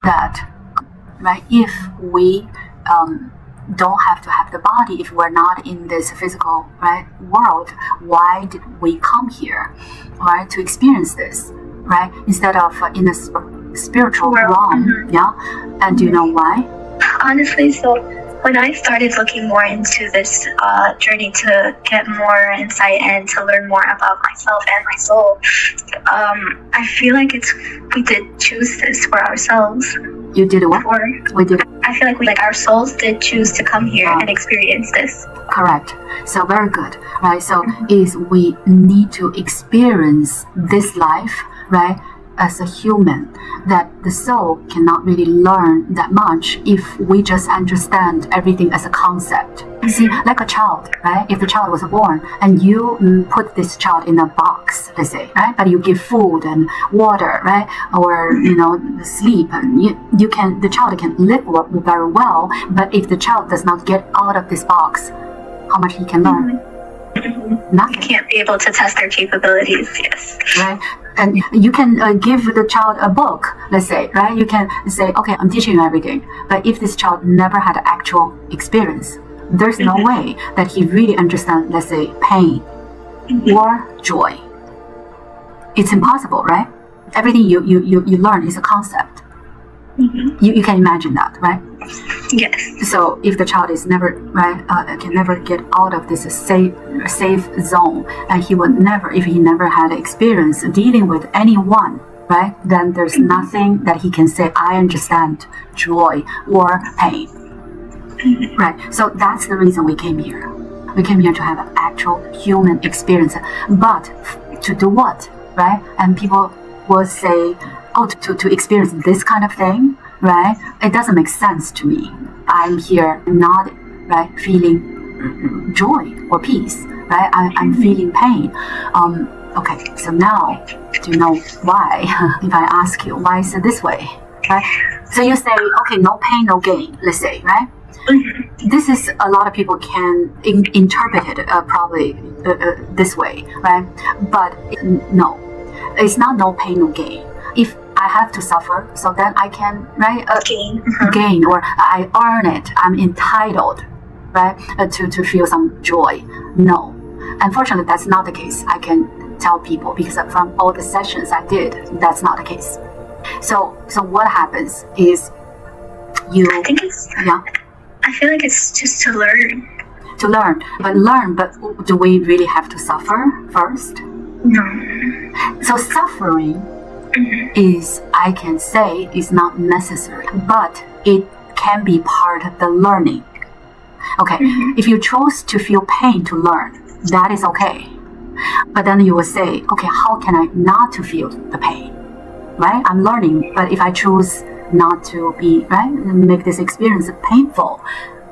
that, right, if we don't have to have the body, if we're not in this physical, right, world, why did we come here, right, to experience this, right, instead of in a spiritual realm? Yeah. And do you know why? Honestly, so when I started looking more into this journey to get more insight and to learn more about myself and my soul, I feel like we did choose this for ourselves. You did what? We did. I feel like our souls did choose to come here and experience this. Correct. So very good, right? So is we need to experience this life, right, as a human, that the soul cannot really learn that much if we just understand everything as a concept. See, like a child, right? If the child was born and you put this child in a box, let's say, right? But you give food and water, right? Or, sleep, and the child can live very well. But if the child does not get out of this box, how much he can learn? Nothing. You can't be able to test their capabilities, yes. Right? And you can give the child a book, let's say, right? You can say, okay, I'm teaching you everything. But if this child never had actual experience, there's no way that he really understands, let's say, pain or joy. It's impossible, right? Everything you learn is a concept. You can imagine that, right? Yes. So if the child is never can never get out of this safe zone, and he would never, if he never had experience dealing with anyone, right? Then there's nothing that he can say, I understand joy or pain, right? So that's the reason we came here. We came here to have an actual human experience, but to do what, right? And people will say, oh, to experience this kind of thing, right? It doesn't make sense to me. I'm here not, right, feeling joy or peace, right? I'm feeling pain. Okay, so now, do you know why? If I ask you, why is it this way, right? So you say, okay, no pain, no gain, let's say, right? This is, a lot of people can interpret it probably this way, right? But no, it's not no pain, no gain. If I have to suffer, so then I can, right, gain, or I earn it. I'm entitled, right, to feel some joy. No, unfortunately, that's not the case. I can tell people, because from all the sessions I did, that's not the case. So what happens is I think it's. Yeah. I feel like it's just to learn. But do we really have to suffer first? No. So suffering is, I can say, is not necessary, but it can be part of the learning. Okay, if you chose to feel pain to learn, that is okay. But then you will say, okay, how can I not to feel the pain? Right? I'm learning, but if I choose not to be, right, make this experience painful,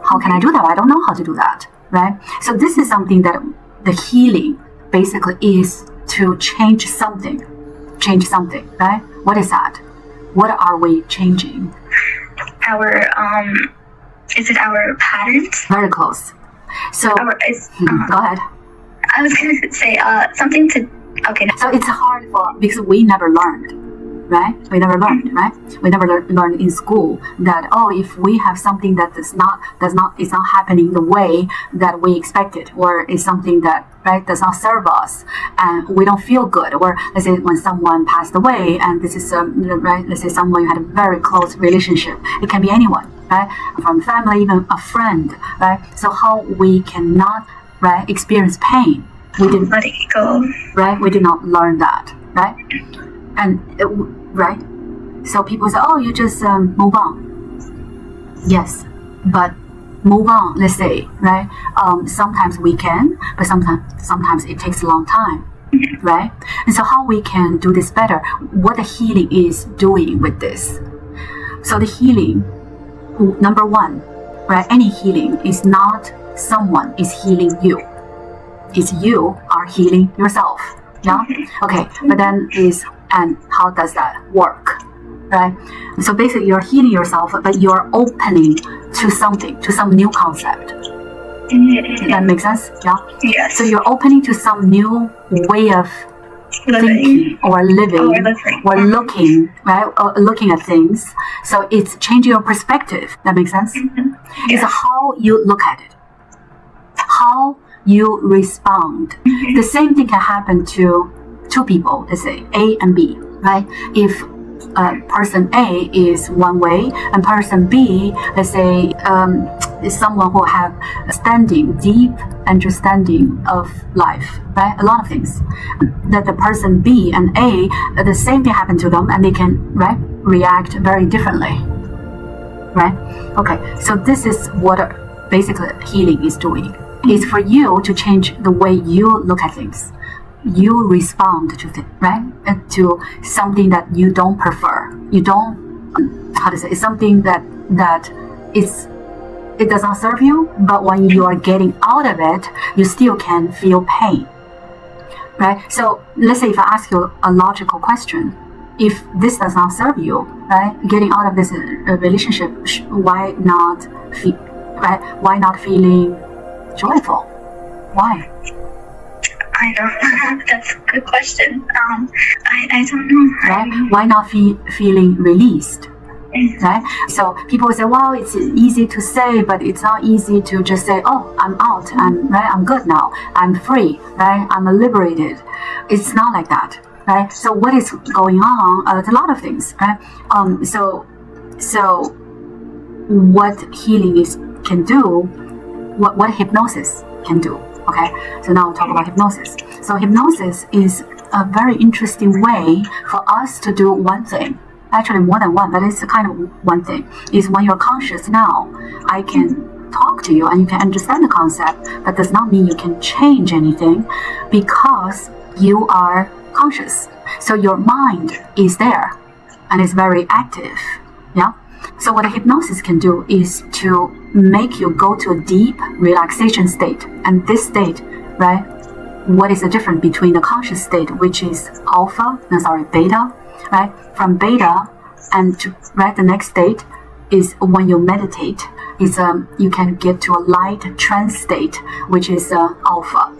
how can I do that? I don't know how to do that, right? So this is something that the healing basically is to change something, right? What is that? What are we changing? Is it our patterns? Very close. So, go ahead. I was going to say something to, okay. So it's hard because we never learned. Right? We never learned, right? We never learned in school that, if we have something that is not happening the way that we expected, or is something that, right, does not serve us, and we don't feel good, or let's say when someone passed away, and this is right, let's say someone you had a very close relationship. It can be anyone, right? From family, even a friend, right? So how we cannot, right, experience pain? We didn't let it go, right? We did not learn that, right? And right, so people say, you just move on. Yes, but move on, let's say, right? Sometimes we can, but sometimes it takes a long time, right? And so how we can do this better, what the healing is doing with this. So the healing, number one, right? Any healing is not someone is healing you. It's you are healing yourself. Yeah? Okay, but then and how does that work, right? So basically you're healing yourself, but you're opening to something, to some new concept. Does that make sense? Yeah? Yes. So you're opening to some new way of thinking or living or looking, right? Or looking at things. So it's changing your perspective. That makes sense? It's how you look at it, how you respond. The same thing can happen to two people, let's say A and B, right? If person A is one way and person B, let's say, is someone who have a deep understanding of life, right? A lot of things. That the person B and A, the same thing happened to them and they can, right, react very differently, right? Okay, so this is what basically healing is doing. It's for you to change the way you look at things. You respond to things, right? To something that you don't prefer. You don't, how to say, it's something that it does not serve you, but when you are getting out of it, you still can feel pain, right? So let's say if I ask you a logical question, if this does not serve you, right, getting out of this relationship, why not feeling joyful? Why? I don't know. That's a good question. I don't know. Right? Why not feeling released? Right? So people say, well, it's easy to say, but it's not easy to just say, oh, I'm out, I'm good now, I'm free, right? I'm liberated. It's not like that, right? So what is going on? There's a lot of things, right? So what healing can do, what hypnosis can do. Okay, so now we'll talk about hypnosis. So hypnosis is a very interesting way for us to do one thing. Actually more than one, but it's a kind of one thing. Is when you're conscious now, I can talk to you and you can understand the concept, but does not mean you can change anything because you are conscious. So your mind is there and is very active. Yeah. So what a hypnosis can do is to make you go to a deep relaxation state. And this state, right, what is the difference between the conscious state, which is beta, right? From beta and to, right, the next state is when you meditate, is you can get to a light trance state, which is alpha.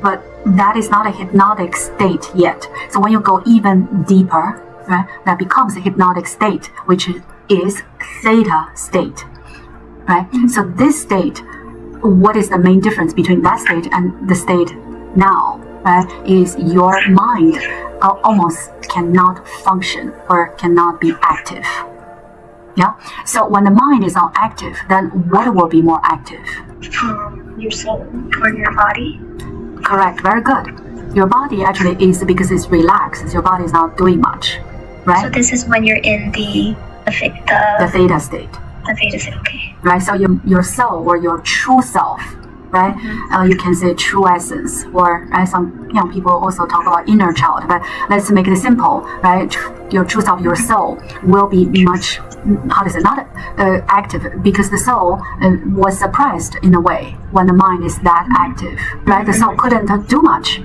But that is not a hypnotic state yet. So when you go even deeper, right, that becomes a hypnotic state, which is theta state, right? So this state, what is the main difference between that state and the state now, right, is your mind almost cannot function or cannot be active. Yeah. So when the mind is not active, then what will be more active? Your soul or your body. Correct. Very good. Your body actually is, because it's relaxed. Your body is not doing much, right? So this is when you're in the theta state. The theta state, okay. Right. So your soul or your true self, right? You can say true essence, or some people also talk about inner child. But let's make it simple, right? Your true self, your soul, will be much, not active, because the soul was suppressed in a way when the mind is that active, right? The soul couldn't do much,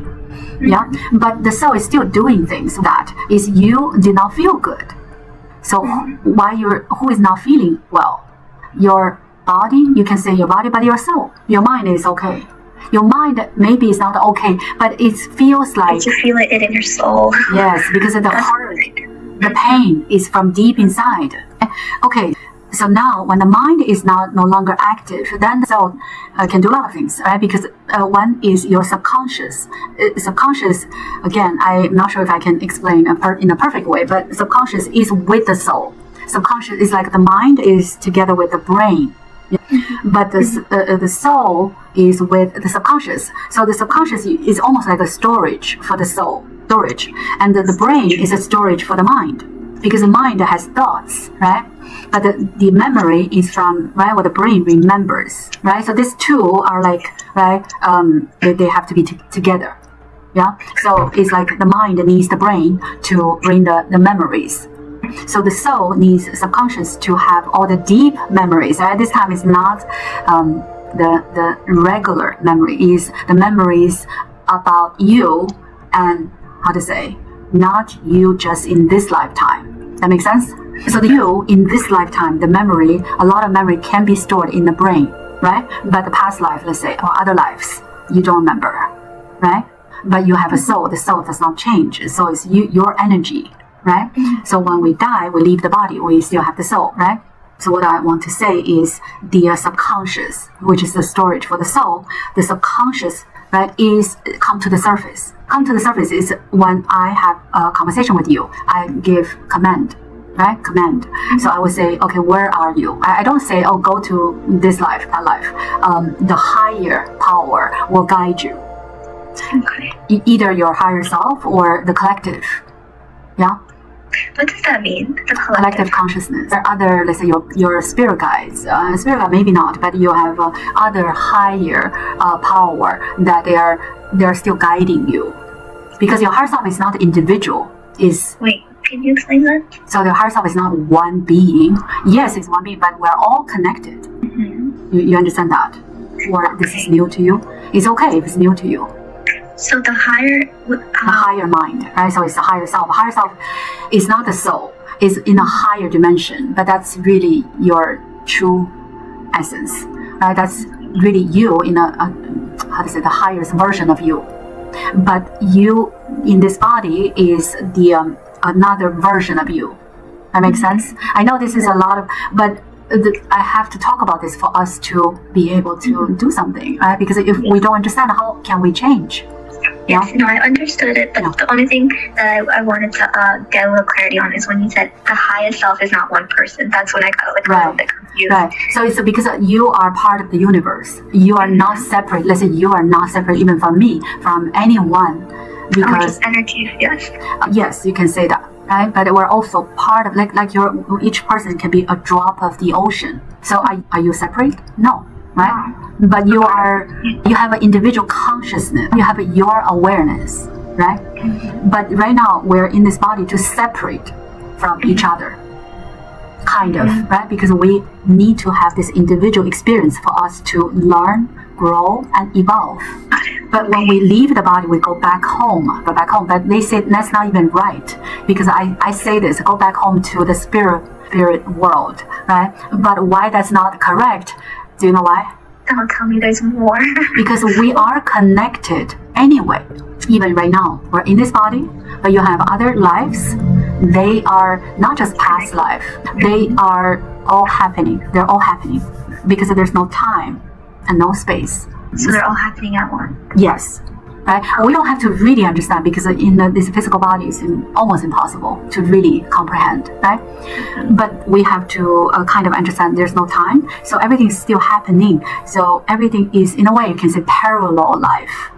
yeah. But the soul is still doing things. That is, you did not feel good. So who is not feeling well? Your body, you can say your body, but your soul, your mind is okay. Your mind maybe is not okay, but it feels like you feel it in your soul. Yes, because of the hurt, the pain is from deep inside. Okay, so now when the mind is no longer active, then the soul can do a lot of things, right? Because one is your subconscious. Subconscious, again, I'm not sure if I can explain in a perfect way, but subconscious is with the soul. Subconscious is like the mind is together with the brain. But the soul is with the subconscious. So the subconscious is almost like a storage for the soul, and the brain is a storage for the mind, because the mind has thoughts, right? But the memory is from, right, what the brain remembers, right? So these two are like, right, they have to be together, yeah. So it's like the mind needs the brain to bring the memories. So the soul needs subconscious to have all the deep memories. Right? This time is not the regular memory, is the memories about you, and not you just in this lifetime. That makes sense? So the you in this lifetime, the memory, a lot of memory can be stored in the brain, right? But the past life, let's say, or other lives, you don't remember, right? but you have a soul. The soul does not change. So it's your energy, right? So when we die, we leave the body, we still have the soul, right? So what I want to say is the subconscious, which is the storage for the soul, the subconscious, right, is come to the surface. Come to the surface is when I have a conversation with you. I give command, right? Command. So I would say, okay, where are you? I don't say, oh, go to this life, that life. The higher power will guide you. Okay. Either your higher self or the collective. Yeah? What does that mean? The collective consciousness. There are other, let's say, your spirit guides. Spirit guide maybe not, but you have other higher power that they are still guiding you. Because your higher self is not individual. Wait, can you explain that? So the higher self is not one being. Yes, it's one being, but we're all connected. Mm-hmm. You understand that? Or this is new to you? It's okay if it's new to you. So the higher mind, right? So it's the higher self. Higher self is not the soul. It's in a higher dimension, but that's really your true essence, right? That's really you in the highest version of you. But you in this body is the another version of you. That makes sense? I know this is a lot of, but I have to talk about this for us to be able to do something, right? Because if we don't understand, how can we change? Yes, no, I understood it, but the only thing that I wanted to get a little clarity on is when you said the highest self is not one person. That's when I got a little bit confused. Right. So it's because you are part of the universe. You are not separate. Let's say you are not separate even from me, from anyone. Because energy, yes. Yes, you can say that. Right? But we're also part of, like each person can be a drop of the ocean. So are you separate? No. Right? But you have an individual consciousness. You have your awareness, right? But right now we're in this body to separate from each other, kind of, right? Because we need to have this individual experience for us to learn, grow, and evolve. But when we leave the body, we go back home. But they say that's not even right, because I say this: go back home to the spirit world, right? But why that's not correct? Do you know why? Don't tell me there's more. Because we are connected anyway. Even right now, we're in this body, but you have other lives. They are not just past life. They are all happening. They're all happening because there's no time and no space. So they're all happening at once. Yes. Right? We don't have to really understand, because in this physical body it's almost impossible to really comprehend, right? But we have to kind of understand there's no time, so everything is still happening. So everything is, in a way, you can say parallel life.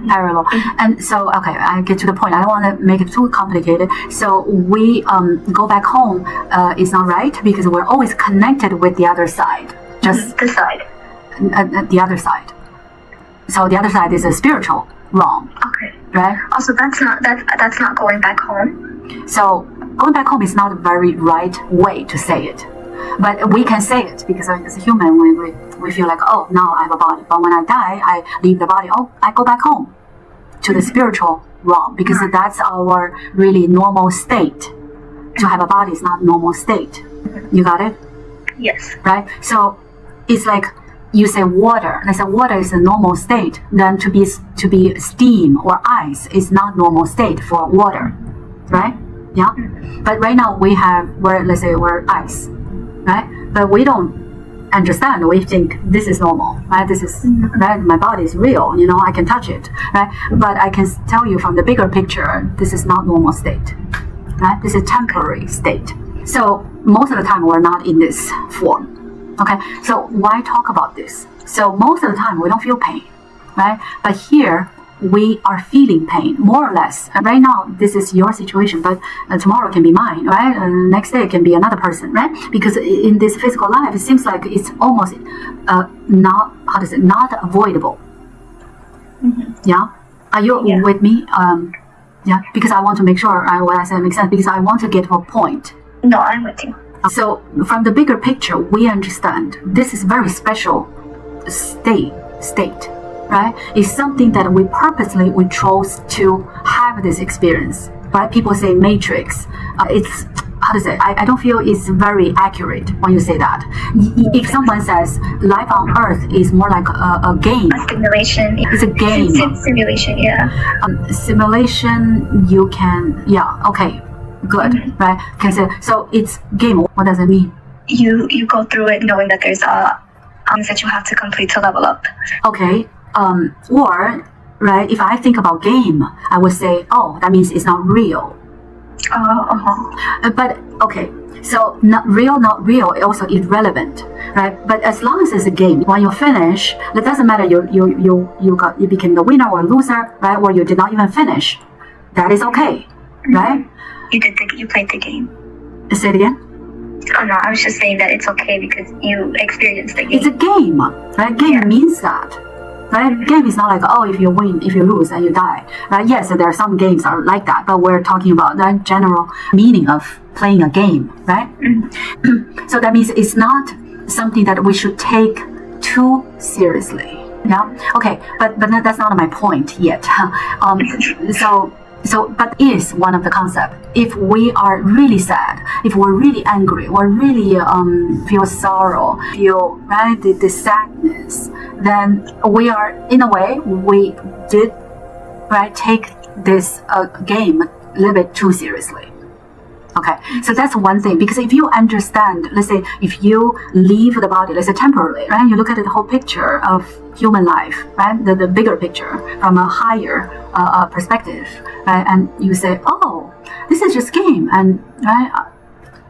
Parallel. And so, okay, I get to the point. I don't want to make it too complicated. So we go back home is not right, because we're always connected with the other side. Just the side. The other side. So the other side is a spiritual. Wrong. Okay. Right? Also, that's not going back home. So going back home is not a very right way to say it, but we can say it because as a human, we feel like, oh, now I have a body, but when I die, I leave the body. Oh, I go back home to the spiritual realm, because that's our really normal state. To have a body is not normal state. You got it? Yes. Right. So it's like, you say water. Let's say water is a normal state. Then to be steam or ice is not normal state for water, right? Yeah. But right now we're ice, right? But we don't understand. We think this is normal, right? This is right. My body is real. You know, I can touch it, right? But I can tell you from the bigger picture, this is not normal state, right? This is temporary state. So most of the time we're not in this form. Okay, so why talk about this? So most of the time we don't feel pain, right? But here we are feeling pain, more or less. And right now this is your situation, but tomorrow can be mine, right? And next day it can be another person, right? Because in this physical life, it seems like it's almost not avoidable. Yeah, are you with me? Yeah, because I want to make sure what I said makes sense, because I want to get to a point. No, I'm with you. So from the bigger picture, we understand this is very special state, right? It's something that we chose to have this experience, right? People say matrix. how to say, I don't feel it's very accurate when you say that. If someone says life on Earth is more like a game, A simulation. it's a game. It's simulation, yeah. Simulation, you can, yeah, okay, good, right? Can say, so it's game. What does it mean? You go through it knowing that there's that you have to complete to level up. Okay, or, right, if I think about game, I would say, oh, that means it's not real. But okay, so not real, also irrelevant, right? But as long as it's a game, when you finish, it doesn't matter you became the winner or loser, right? Or you did not even finish. That is okay, right? You played the game. Say it again. Oh no, I was just saying that it's okay because you experienced the game. It's a game, right? Game means that. Right? Game is not like, oh, if you win, if you lose, and you die. Right? Yes, there are some games are like that, but we're talking about the general meaning of playing a game, right? So that means it's not something that we should take too seriously. Yeah. Okay, but that's not my point yet. But is one of the concepts. If we are really sad, if we're really angry, or really feel sorrow, feel right the sadness, then we are, in a way, we did right take this game a little bit too seriously. Okay, so that's one thing, because if you understand, let's say, if you leave the body, let's say temporarily, right, you look at the whole picture of human life, right, the bigger picture from a higher perspective, right, and you say, oh, this is just game, and right,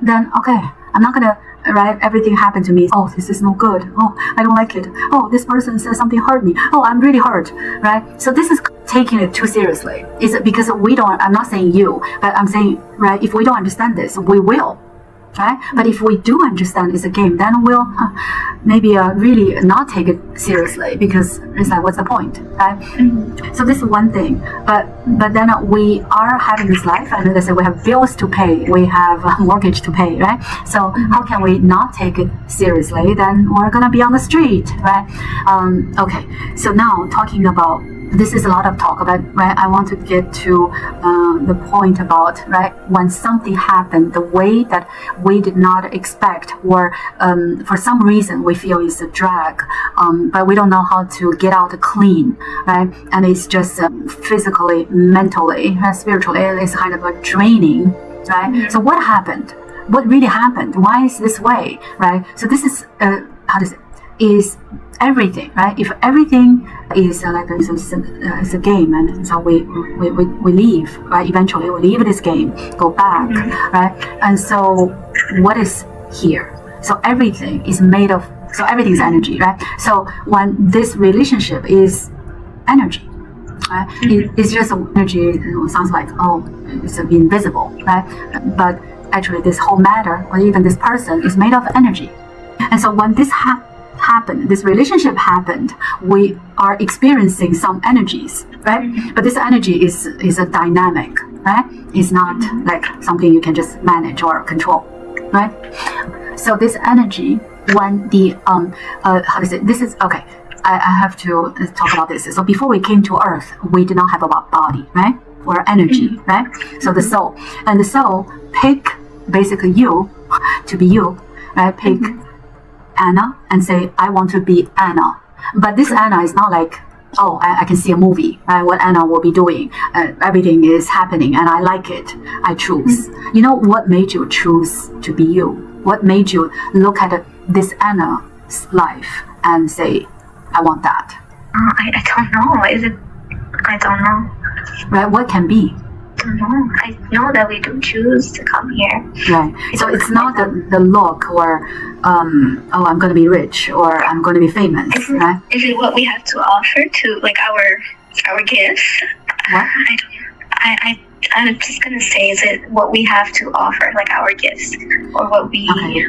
then okay, I'm not gonna, right, everything happened to me, oh, this is no good, oh, I don't like it, oh, this person says something hurt me, oh, I'm really hurt, right, so this is taking it too seriously. Is it because we don't, I'm not saying you, but I'm saying, right, if we don't understand this, we will, right? But if we do understand it's a game, then we'll maybe really not take it seriously, because it's like, what's the point, right? So this is one thing, but then we are having this life, and let's say we have bills to pay, we have a mortgage to pay, right? So how can we not take it seriously? Then we're gonna be on the street, right? Okay, so now talking about, this is a lot of talk about, right, I want to get to the point about, right, when something happened the way that we did not expect, or for some reason we feel it's a drag, but we don't know how to get out clean, right, and it's just physically, mentally, spiritually, it's kind of a draining, right? So what happened? What really happened? Why is this way, right? So this is, how to say, is everything, right? If everything is like it's a game, and so we leave, right? Eventually we leave this game, go back, right? And so what is here? So everything is made of, so everything is energy, right? So when this relationship is energy, right? It's just energy. It sounds like, oh, it's invisible, right? But actually this whole matter, or even this person, is made of energy. And so when this happened, this relationship happened, we are experiencing some energies, right? But this energy is a dynamic, right? It's not like something you can just manage or control, right? So this energy, when the how to say, this is okay, I have to talk about this. So before we came to Earth, we did not have a body, right? Or energy, right? So the soul, and the soul pick basically you to be you, right? Pick Anna and say, I want to be Anna. But this Anna is not like, oh, I can see a movie, right? What Anna will be doing. Everything is happening and I like it. I choose. You know what made you choose to be you? What made you look at this Anna's life and say, I want that? I don't know. I don't know. Right? What can be? No, I know that we do choose to come here. Right. So it's not the look, or oh, I'm going to be rich, or I'm going to be famous, right? Is it what we have to offer to, like, our gifts? What? I'm just going to say, is it what we have to offer, like our gifts, or what we? Okay.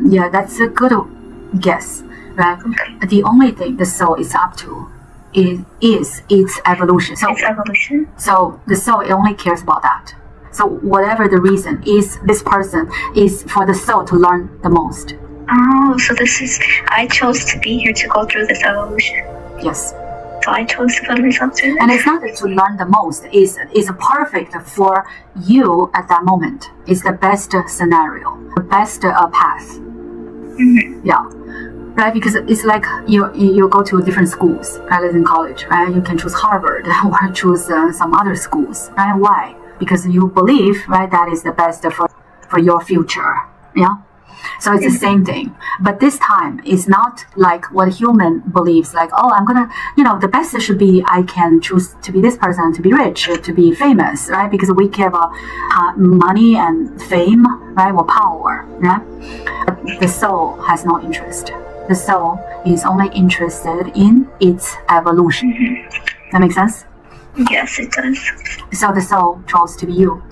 Yeah, that's a good guess, right? Okay. The only thing the soul is up to is its evolution. So, its evolution. So the soul, it only cares about that. So whatever the reason is, this person is for the soul to learn the most. Oh, so this is, I chose to be here to go through this evolution. Yes. So I chose to put myself through this. And it's not to learn the most. It's perfect for you at that moment. It's the best scenario, the best path. Yeah. Right, because it's like you go to different schools rather than college, right? You can choose Harvard or choose some other schools, right? Why? Because you believe, right, that is the best for your future, yeah? So it's the same thing. But this time, it's not like what a human believes, like, oh, I'm gonna, the best should be I can choose to be this person, to be rich, to be famous, right? Because we care about money and fame, right, or power, yeah? But the soul has no interest. The soul is only interested in its evolution. That makes sense? Yes, it does. So the soul chose to be you.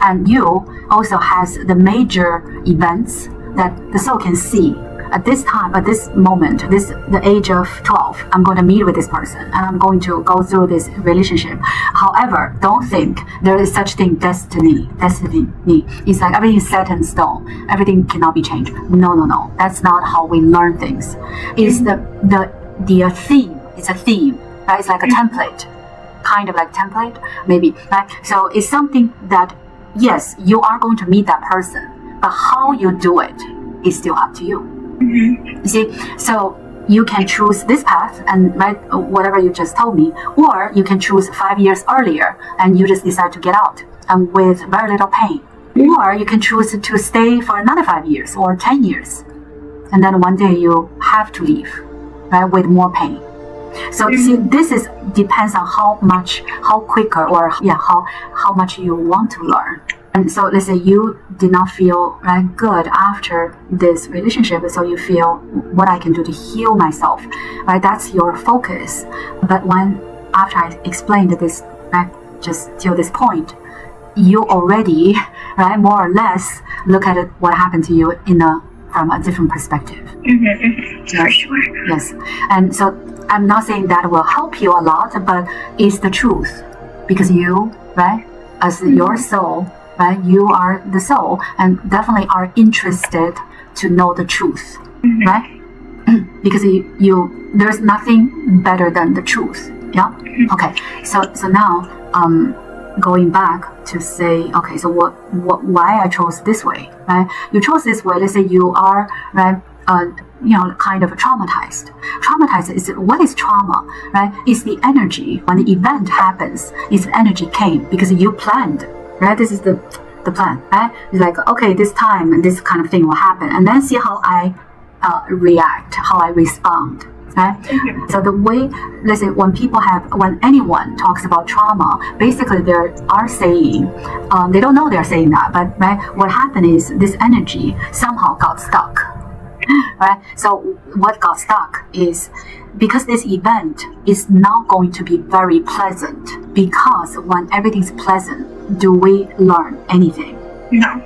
And you also has the major events that the soul can see. At this time, at this moment, the age of 12, I'm going to meet with this person and I'm going to go through this relationship. However, don't think there is such thing destiny. It's like everything is set in stone. Everything cannot be changed. No. That's not how we learn things. It's the theme. It's a theme, right? It's like a template. Kind of like template, maybe. Right? So it's something that, yes, you are going to meet that person, but how you do it is still up to you. You see, so you can choose this path and write whatever you just told me, or you can choose 5 years earlier and you just decide to get out and with very little pain, or you can choose to stay for another 5 years or 10 years, and then one day you have to leave, right, with more pain. So see, this depends on how quicker, or how much you want to learn. And so let's say you did not feel good after this relationship, so you feel what I can do to heal myself, right? That's your focus. But after I explained this, just till this point, you already, more or less look at what happened to you from a different perspective. For sure. Yes. And so I'm not saying that will help you a lot, but it's the truth. Because you, as your soul, you are the soul and definitely are interested to know the truth, right? Because there's nothing better than the truth. Yeah. Okay. So now, going back to say, okay, so why I chose this way, right? You chose this way. Let's say you are kind of traumatized. Traumatized is, what is trauma, right? It's the energy when the event happens. It's energy came because you planned. Right, this is the plan. Right, it's like, okay, this time this kind of thing will happen, and then see how I react, how I respond. Right. So the way, let's say, when anyone talks about trauma, basically they are saying, they don't know they're saying that, but what happened is this energy somehow got stuck. Right. So what got stuck is because this event is not going to be very pleasant. Because when everything's pleasant, do we learn anything? No.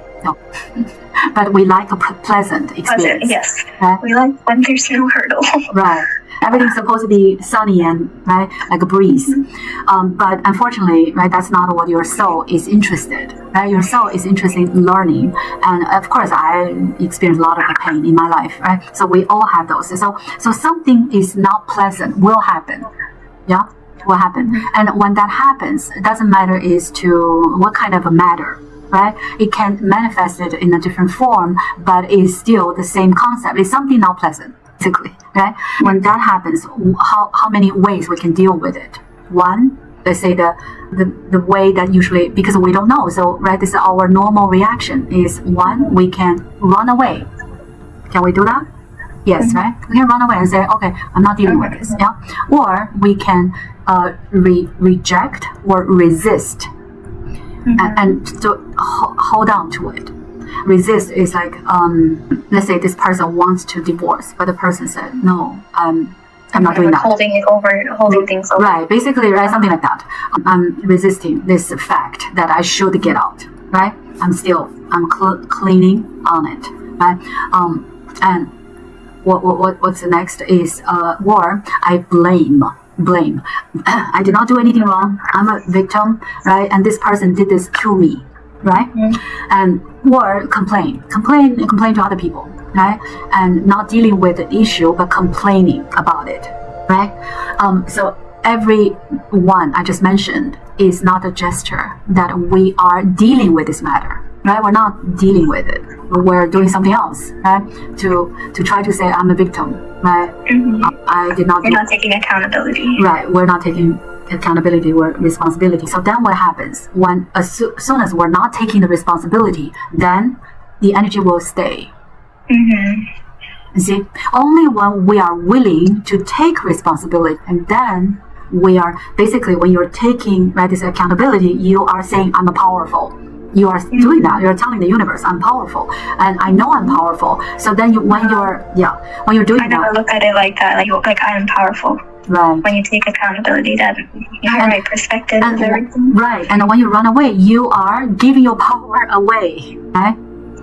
But we like a pleasant experience. Yes. Right? We like when there's no hurdle. Right. Everything's supposed to be sunny and like a breeze. But unfortunately, that's not what your soul is interested. Right? Your soul is interested in learning. And of course, I experienced a lot of pain in my life. Right? So we all have those. So something is not pleasant will happen. Yeah. Will happen. And when that happens, it doesn't matter as to what kind of a matter, right? It can manifest it in a different form, but it's still the same concept. It's something not pleasant, basically, right? When that happens, how many ways we can deal with it? One, let's say the way that usually, because we don't know, so this is our normal reaction is, one, we can run away. Can we do that? Yes, right? We can run away and say, okay, I'm not dealing with this. Yeah. Or we can reject or resist and to hold on to it. Resist is like, let's say this person wants to divorce, but the person said, no, I'm not doing that. Holding things over. Right, basically, something like that. I'm resisting this fact that I should get out, right? I'm cleaning on it, right? And what's the next is, or I blame. I did not do anything wrong. I'm a victim, right? And this person did this to me, right? And or complain to other people, right? And not dealing with the issue, but complaining about it, right? So every one I just mentioned is not a gesture that we are dealing with this matter, right? We're not dealing with it. We're doing something else, right? To try to say I'm a victim, right? I did not. We're not taking accountability. Right. We're not taking accountability or responsibility. So then what happens? When as soon as we're not taking the responsibility, then the energy will stay. You see, only when we are willing to take responsibility, and then we are basically, when you're taking, right, this accountability, you are saying I'm a powerful. You are doing that. You're telling the universe I'm powerful, and I know I'm powerful. So then when you're doing I never that, look at it like that. Like I am powerful. right? When you take accountability, that you have right perspective and everything. Right. And when you run away, you are giving your power away, right?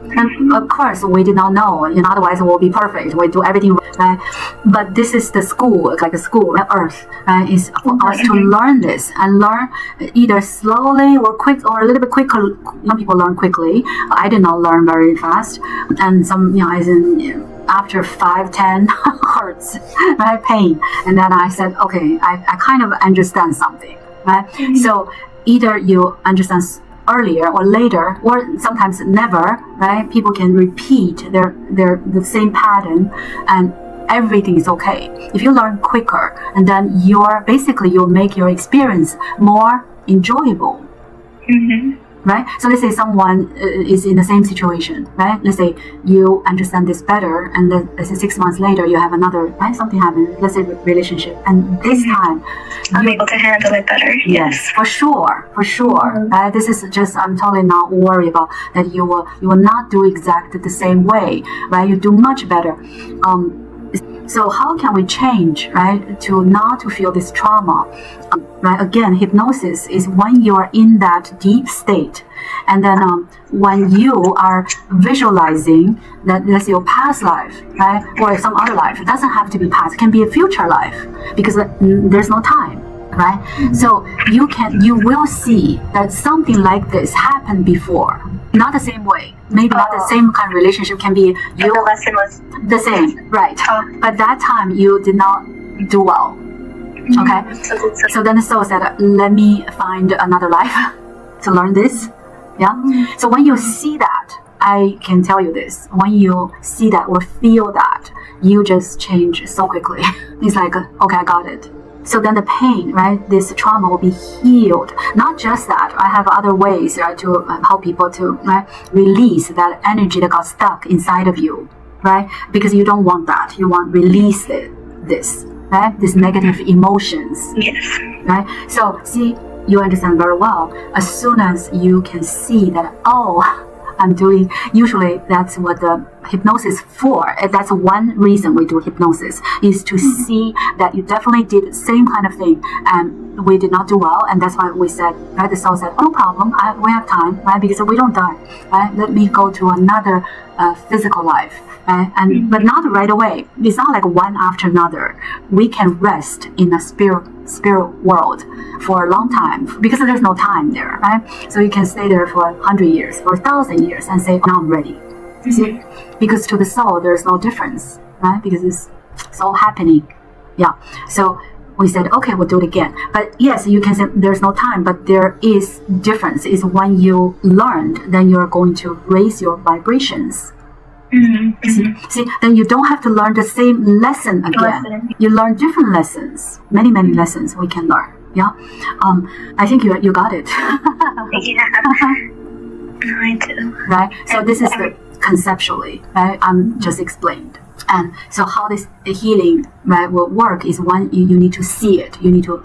And of course, we did not know. Otherwise, we'll be perfect. We do everything right. But this is the school, like a school, Earth, is for us to learn this and learn either slowly or quick, or a little bit quicker. Some people learn quickly. I did not learn very fast, and some, after 5-10 hurts, right, pain, and then I said, okay, I kind of understand something, right? So either you understand earlier or later, or sometimes never, right? People can repeat the same pattern, and everything is okay. If you learn quicker, and then you'll make your experience more enjoyable. Right? So let's say someone is in the same situation, right? Let's say you understand this better, and then let's say 6 months later you have another, right? Something happened, let's say relationship, and this time I'm able to handle it better. Yes, for sure. This is just, I'm totally not worried about that. You will not do exactly the same way, right? You do much better. So how can we change, right, to not to feel this trauma? Right? Again, hypnosis is when you are in that deep state, and then when you are visualizing that, let's say, your past life, right, or some other life. It doesn't have to be past; it can be a future life, because there's no time. Right? So you will see that something like this happened before. Not the same way. Maybe not the same kind of relationship. Can be the lesson was the same, right? But that time you did not do well. Okay? So then the soul said, let me find another life to learn this. Yeah? So when you see that, I can tell you this, when you see that or feel that, you just change so quickly. It's like, okay, I got it. So then the pain, right, this trauma will be healed. Not just that, I have other ways, right, to help people to, right, release that energy that got stuck inside of you, right? Because you don't want that. You want release this, right? These negative emotions. Yes. Right? So see, you understand very well. As soon as you can see that, I'm doing, usually that's what the hypnosis for. That's one reason we do hypnosis, is to see that you definitely did the same kind of thing and we did not do well, and that's why we said, right, the soul said, no problem, we have time, right, because we don't die, right, let me go to another physical life, right? But not right away. It's not like one after another. We can rest in a spirit world for a long time, because there's no time there, right? So you can stay there for 100 years, for 1,000 years, and say, now I'm ready. See? Because to the soul, there's no difference, right? Because it's all happening. Yeah. So we said, okay, we'll do it again. But yes, you can say there's no time, but there is difference. Is when you learned, then you're going to raise your vibrations. See, then you don't have to learn the same lesson again. You learn different lessons. Many lessons we can learn. Yeah. I think you got it. I do. Right. So this is the conceptually, right? I'm just explained. And so how this healing, right, will work is when you need to see it. You need to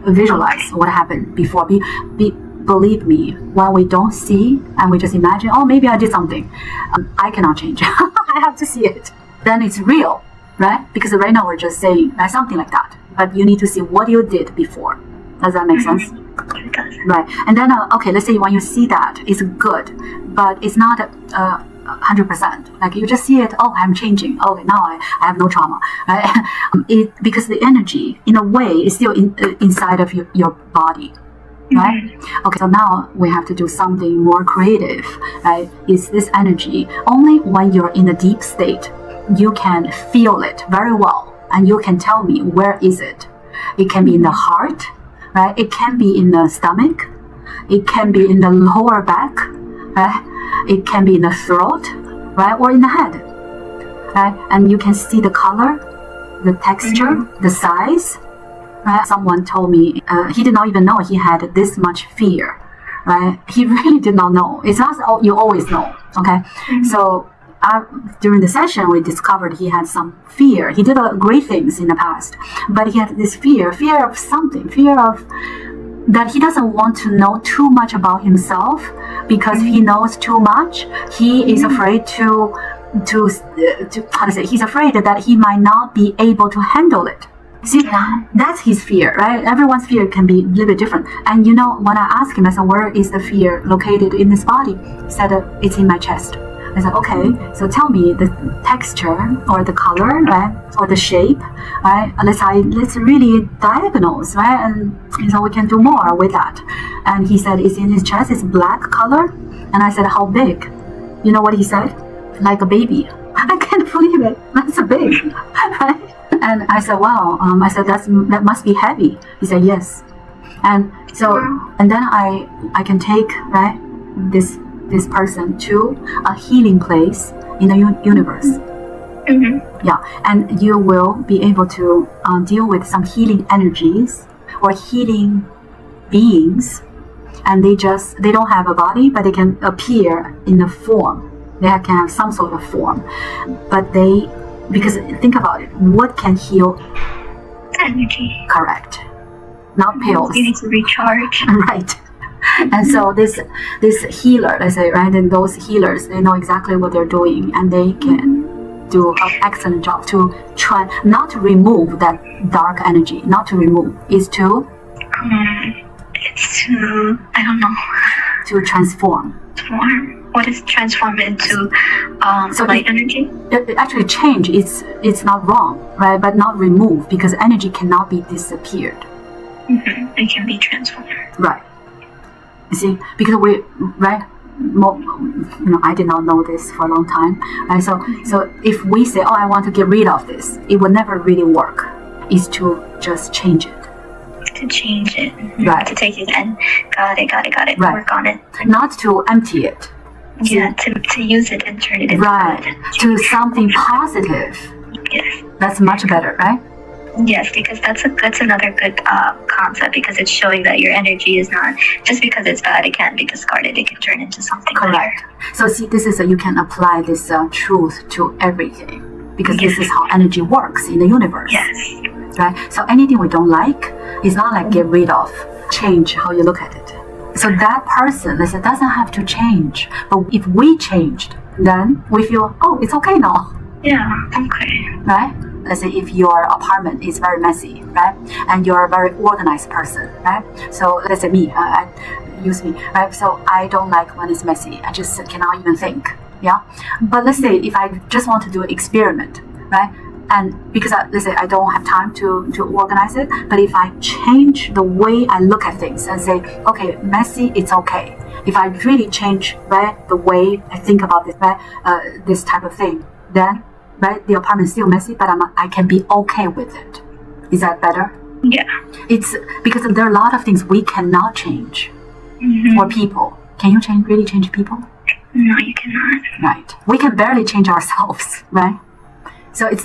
visualize what happened before. Believe me, when we don't see and we just imagine, maybe I did something, I cannot change. I have to see it. Then it's real, right? Because right now we're just saying something like that. But you need to see what you did before. Does that make sense? It does. Right. And then, okay, let's say when you see that, it's good, but it's not 100%. Like you just see it, I'm changing. Okay, now I have no trauma. Right? Because the energy, in a way, is still inside of your body. Right? Okay, so now we have to do something more creative. Right? Is this energy only when you're in a deep state, you can feel it very well. and you can tell me where is it. It can be in the heart, right? It can be in the stomach. It can be in the lower back, right? It can be in the throat, right? Or in the head, right? And you can see the color, the texture, the size, right? Someone told me he did not even know he had this much fear, right? He really did not know. It's not you always know, okay? So during the session, we discovered he had some fear. He did great things in the past, but he had this fear of something, fear of that he doesn't want to know too much about himself, because he knows too much. He is afraid to how to say, he's afraid that he might not be able to handle it. See, that's his fear, right? Everyone's fear can be a little bit different. And you know, when I asked him, I said, where is the fear located in this body? He said, it's in my chest. I said, okay, so tell me the texture or the color, right? Or the shape, right? Let's really diagnose, right? And so we can do more with that. And he said, it's in his chest, it's black color. And I said, how big? You know what he said? Like a baby. I can't believe it. That's so big, right? And I said, wow. I said, that must be heavy. He said, yes. And so, and then I can take, right, this person to a healing place in the universe. Yeah, and you will be able to deal with some healing energies or healing beings, and they don't have a body, but they can appear in a form. They can have some sort of form, but because think about it, what can heal? Energy. Correct. Not pills. You need to recharge. Right. And so this healer, let's say, right, and those healers, they know exactly what they're doing, and they can do an excellent job to try not to remove that dark energy. Not to remove, is to it's to, I don't know, to transform. What is transform into so light energy? Actually, change it's not wrong, right? But not remove, because energy cannot be disappeared. It can be transformed. Right. You see, because I did not know this for a long time. Right? So if we say, I want to get rid of this, it will never really work. It's to just change it. To change it. Right. To take it and got it. Right. Work on it. Not to empty it. Yeah, to use it and turn it into right. To something positive. Yes. That's much better, right? Yes, because that's another good concept, because it's showing that your energy is not just because it's bad, it can't be discarded. It can turn into something correct. Better. So see, this is you can apply this truth to everything, because this is how energy works in the universe. Yes. Right. So anything we don't like is not like get rid of. Change how you look at it. So that person, listen, doesn't have to change. But if we changed, then we feel, it's okay now. Yeah. Okay. Right. Let's say if your apartment is very messy, right, and you're a very organized person, right? So let's say me, use me, right? So I don't like when it's messy. I just cannot even think, yeah. But let's say if I just want to do an experiment, right? And because let's say I don't have time to organize it, but if I change the way I look at things and say, okay, messy, it's okay. If I really change, right, the way I think about this, right, this type of thing, then. Right, the apartment is still messy, but I can be okay with it. Is that better? Yeah. It's because there are a lot of things we cannot change. Or people. Can you really change people? No, you cannot. Right. We can barely change ourselves, right? So it's